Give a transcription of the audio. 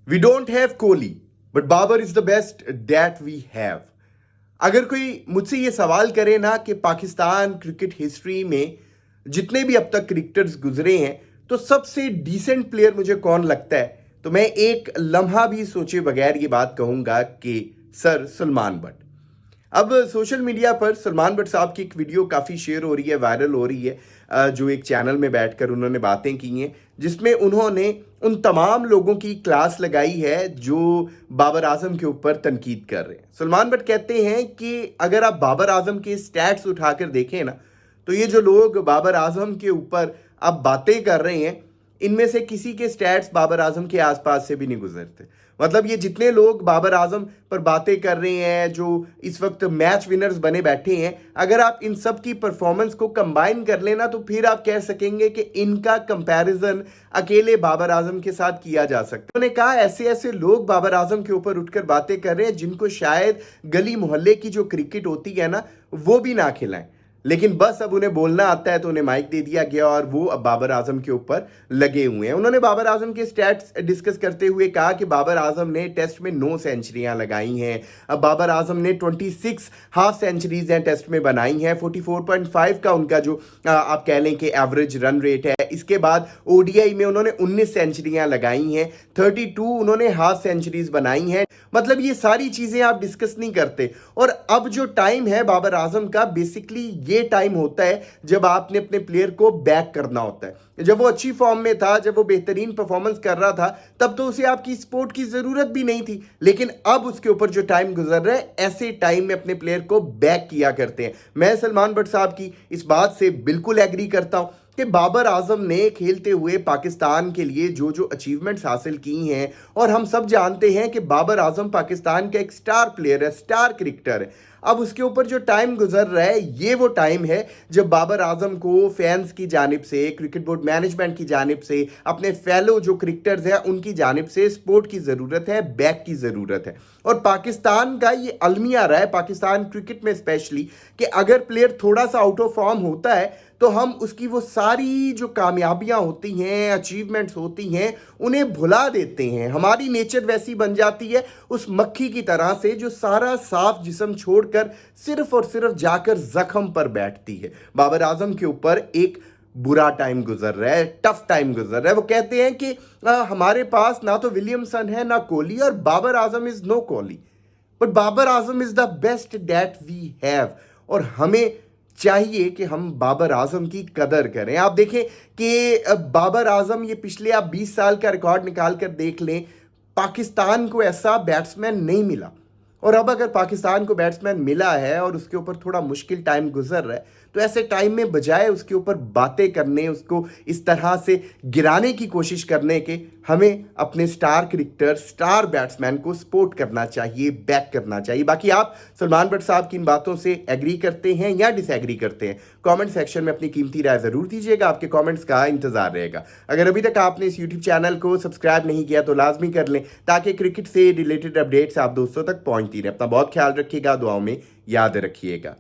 We don't have Kohli but Babar is the best that we have. अगर कोई मुझसे ये सवाल करे ना कि पाकिस्तान क्रिकेट हिस्ट्री में जितने भी अब तक क्रिकेटर्स गुजरे हैं तो सबसे डिसेंट प्लेयर मुझे कौन लगता है, तो मैं एक लम्हा भी सोचे बगैर ये बात कहूंगा कि सर सलमान बट। अब सोशल मीडिया पर सलमान बट साहब की एक वीडियो काफ़ी शेयर हो रही है, वायरल हो रही है, जो एक चैनल में बैठकर उन्होंने बातें की हैं, जिसमें उन्होंने उन तमाम लोगों की क्लास लगाई है जो बाबर आजम के ऊपर तनकीद कर रहे हैं। सलमान बट कहते हैं कि अगर आप बाबर आजम के स्टैट्स उठाकर देखें ना, तो ये जो लोग बाबर आजम के ऊपर अब बातें कर रहे हैं, इनमें से किसी के स्टैट्स बाबर आजम के आसपास से भी नहीं गुजरते। मतलब ये जितने लोग बाबर आजम पर बातें कर रहे हैं, जो इस वक्त मैच विनर्स बने बैठे हैं, अगर आप इन सब की परफॉर्मेंस को कंबाइन कर लेना तो फिर आप कह सकेंगे कि इनका कंपैरिजन अकेले बाबर आजम के साथ किया जा सकता है। उन्होंने कहा ऐसे ऐसे लोग बाबर आजम के ऊपर उठकर बातें कर रहे हैं जिनको शायद गली मोहल्ले की जो क्रिकेट होती है ना, वो भी ना खिलाएं, लेकिन बस अब उन्हें बोलना आता है तो उन्हें माइक दे दिया गया और वो अब बाबर आजम के ऊपर लगे हुए हैं। उन्होंने बाबर आजम के स्टैट्स डिस्कस करते हुए कहा कि बाबर आजम ने टेस्ट में 9 सेंचुरियां लगाई हैं। अब बाबर आजम ने 26 हाफ सेंचुरीज हैं टेस्ट में बनाई हैं। 44.5 का उनका जो आप कह लें कि एवरेज रन रेट है। इसके बाद ओडीआई में उन्होंने 19 सेंचुरियां लगाई हैं, 32 उन्होंने हाफ सेंचुरीज बनाई हैं। मतलब ये सारी चीजें आप डिस्कस नहीं करते। और अब जो टाइम है बाबर आजम का, बेसिकली ये टाइम होता है जब आपने अपने प्लेयर को बैक करना होता है। जब वो अच्छी फॉर्म में था, जब वो बेहतरीन परफॉर्मेंस कर रहा था, तब तो उसे आपकी सपोर्ट की जरूरत भी नहीं थी। लेकिन अब उसके ऊपर जो टाइम गुजर रहा है, ऐसे टाइम में अपने प्लेयर को बैक किया करते हैं। मैं सलमान बट साहब की इस बात से बिल्कुल एग्री करता हूं कि बाबर आजम ने खेलते हुए पाकिस्तान के लिए जो जो अचीवमेंट्स हासिल की हैं, और हम सब जानते हैं कि बाबर आजम पाकिस्तान का एक स्टार प्लेयर है, स्टार क्रिकेटर है। अब उसके ऊपर जो टाइम गुजर रहा है, ये वो टाइम है जब बाबर आजम को फैंस की जानिब से, क्रिकेट बोर्ड मैनेजमेंट की जानिब से, अपने फेलो जो क्रिकेटर्स हैं उनकी जानिब से सपोर्ट की ज़रूरत है, बैक की ज़रूरत है। और पाकिस्तान का ये अलमिया रहा है, पाकिस्तान क्रिकेट में स्पेशली, कि अगर प्लेयर थोड़ा सा आउट ऑफ फॉर्म होता है तो हम उसकी वो सारी जो कामयाबियां होती हैं, अचीवमेंट्स होती हैं, उन्हें भुला देते हैं। हमारी नेचर वैसी बन जाती है उस मक्खी की तरह से जो सारा साफ जिस्म छोड़कर सिर्फ और सिर्फ जाकर जख्म पर बैठती है। बाबर आजम के ऊपर एक बुरा टाइम गुजर रहा है, टफ टाइम गुजर रहा है। वो कहते हैं कि हमारे पास ना तो विलियमसन है ना कोहली, और Babar Azam is no Kohli but Babar Azam is the best that we have. और हमें चाहिए कि हम बाबर आजम की कदर करें। आप देखें कि बाबर आजम, ये पिछले आप 20 साल का रिकॉर्ड निकाल कर देख लें, पाकिस्तान को ऐसा बैट्समैन नहीं मिला। और अब अगर पाकिस्तान को बैट्समैन मिला है और उसके ऊपर थोड़ा मुश्किल टाइम गुजर रहा है, तो ऐसे टाइम में बजाय उसके ऊपर बातें करने, उसको इस तरह से गिराने की कोशिश करने के, हमें अपने स्टार क्रिकेटर, स्टार बैट्समैन को सपोर्ट करना चाहिए, बैक करना चाहिए। बाकी आप सलमान बट साहब की इन बातों से एग्री करते हैं या डिसएग्री करते हैं, कमेंट सेक्शन में अपनी कीमती राय जरूर दीजिएगा। आपके कमेंट्स का इंतजार रहेगा। अगर अभी तक आपने इस यूट्यूब चैनल को सब्सक्राइब नहीं किया तो लाजमी कर लें, ताकि क्रिकेट से रिलेटेड अपडेट्स आप दोस्तों तक पहुंचती रहे। अपना बहुत ख्याल रखिएगा, दुआओं में याद रखिएगा।